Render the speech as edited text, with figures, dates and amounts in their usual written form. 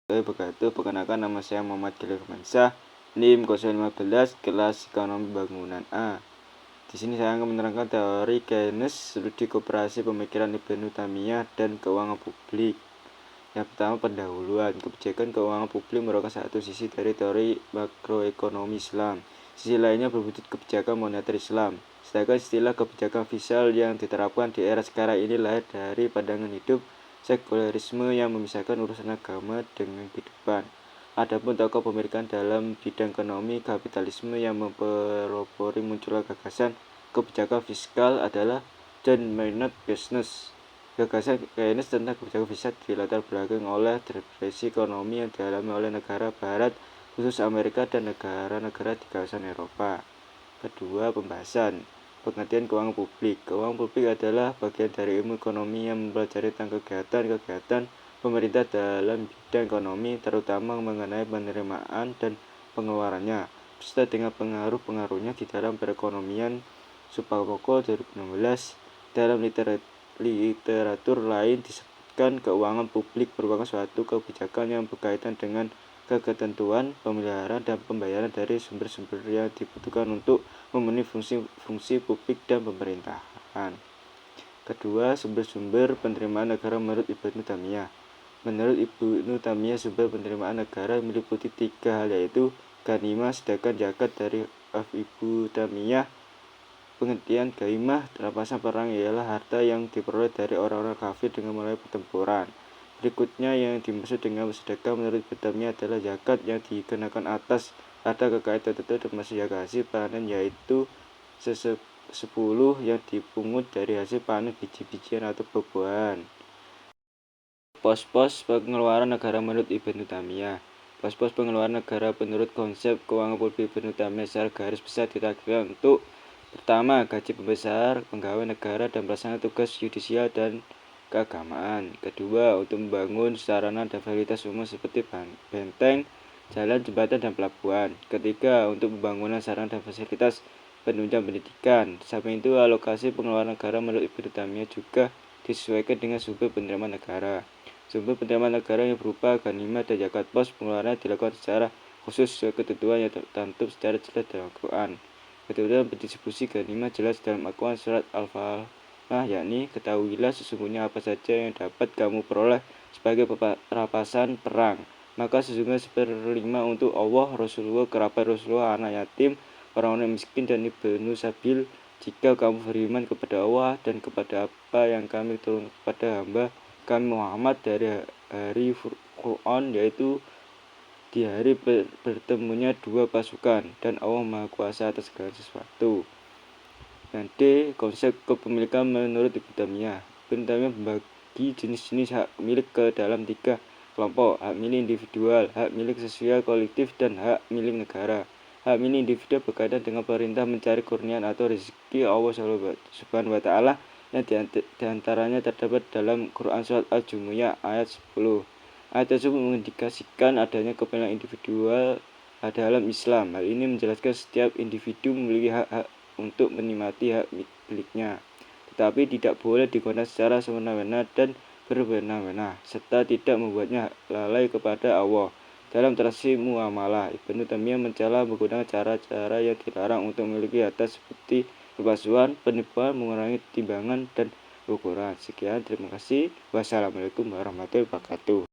Wabarakatuh. Perkenalkan, nama saya Muhammad Khalil Mansyah, NIM 015, kelas Ekonomi Bangunan A. Di sini saya akan menerangkan teori Keynes, studi koperasi pemikiran Ibnu Taimiyah, dan keuangan publik. Yang pertama, pendahuluan. Kebijakan keuangan publik merupakan satu sisi dari teori makroekonomi Islam. Sisi lainnya berwujud kebijakan moneter Islam. Sedangkan istilah kebijakan fiskal yang diterapkan di era sekarang ini lahir dari pandangan hidup sekularisme yang memisahkan urusan agama dengan kehidupan. Adapun tokoh pemikiran dalam bidang ekonomi kapitalisme yang mempelopori munculnya gagasan kebijakan fiskal adalah John Maynard Keynes. Gagasan Keynes tentang kebijakan fiskal dilatar belakangi oleh depresi ekonomi yang dialami oleh negara barat, khusus Amerika dan negara-negara di kawasan Eropa. Kedua, pembahasan. Pengertian keuangan publik. Keuangan publik adalah bagian dari ilmu ekonomi yang mempelajari tentang kegiatan-kegiatan pemerintah dalam bidang ekonomi, terutama mengenai penerimaan dan pengeluarannya, beserta dengan pengaruh-pengaruhnya di dalam perekonomian. Suparmoko 2016. Dalam literatur lain disebutkan keuangan publik merupakan suatu kebijakan yang berkaitan dengan ketentuan, pemeliharaan, dan pembayaran dari sumber-sumber yang dibutuhkan untuk memenuhi fungsi publik dan pemerintahan. Kedua, sumber-sumber penerimaan negara menurut Ibnu Taimiyah. Menurut Ibnu Taimiyah, sumber penerimaan negara meliputi 3 hal, yaitu ghanimah, sedangkan zakat. Dari Ibnu Taimiyah, pengertian ghanimah rampasan perang ialah harta yang diperoleh dari orang-orang kafir dengan melalui pertempuran. Berikutnya yang dimaksud dengan sedekah menurut Ibnu Taimiyah adalah zakat yang dikenakan atas harta kekayaan tertentu termasuk zakat hasil panen, yaitu 10 yang dipungut dari hasil panen biji-bijian atau buah-buahan. Pos-pos pengeluaran negara menurut Ibnu Taimiyah. Pos-pos pengeluaran negara menurut konsep keuangan publik Ibnu Taimiyah secara garis besar ditargetkan untuk: pertama, gaji pembesar pegawai negara dan pelaksana tugas yudisial dan keagamaan. Kedua, untuk membangun sarana dan fasilitas umum seperti benteng, jalan, jembatan, dan pelabuhan. Ketiga, untuk pembangunan sarana dan fasilitas penunjang pendidikan. Samping itu, alokasi pengeluaran negara menurut Ibnu Taimiyah juga disesuaikan dengan sumber penerimaan negara. Sumber penerimaan negara yang berupa ghanimah dan zakat. Pos pengeluaran dilakukan secara khusus sesuai ketentuan yang tercantum secara jelas dalam Al-Quran. Ketentuan pendistribusi ghanimah jelas dalam Al-Quran surat Al-Falaq, yakni ketahuilah sesungguhnya apa saja yang dapat kamu peroleh sebagai rampasan perang, maka sesungguhnya 1/5 untuk Allah, Rasulullah, kerabat Rasulullah, anak yatim, orang-orang miskin, dan ibnu sabil, jika kamu beriman kepada Allah dan kepada apa yang kami turunkan kepada hamba kami Muhammad dari hari Quran, yaitu di hari bertemunya 2 pasukan, dan Allah Maha Kuasa atas segala sesuatu. Dan D, konsep kepemilikan menurut Ibnu Taimiyah. Ibnu Taimiyah membagi jenis-jenis hak milik ke dalam 3 kelompok: hak milik individual, hak milik sosial kolektif, dan hak milik negara. Hak milik individu berkaitan dengan perintah mencari kurniaan atau rezeki Allah Subhanahu wa Ta'ala, yang diantaranya terdapat dalam Quran surat Al-Jumu'ah ayat 10. Ayat tersebut mengindikasikan adanya kepemilikan individual dalam Islam. Hal ini menjelaskan setiap individu memiliki hak-hak untuk menikmati hak miliknya, tetapi tidak boleh digunakan secara semena-mena dan berwenang-wenang, serta tidak membuatnya lalai kepada Allah. Dalam transaksi muamalah, Ibnu Taimiyah mencela menggunakan cara-cara yang dilarang untuk memiliki harta seperti perpalsuan, penipuan, mengurangi timbangan, dan ukuran. Sekian, terima kasih. Wassalamualaikum warahmatullahi wabarakatuh.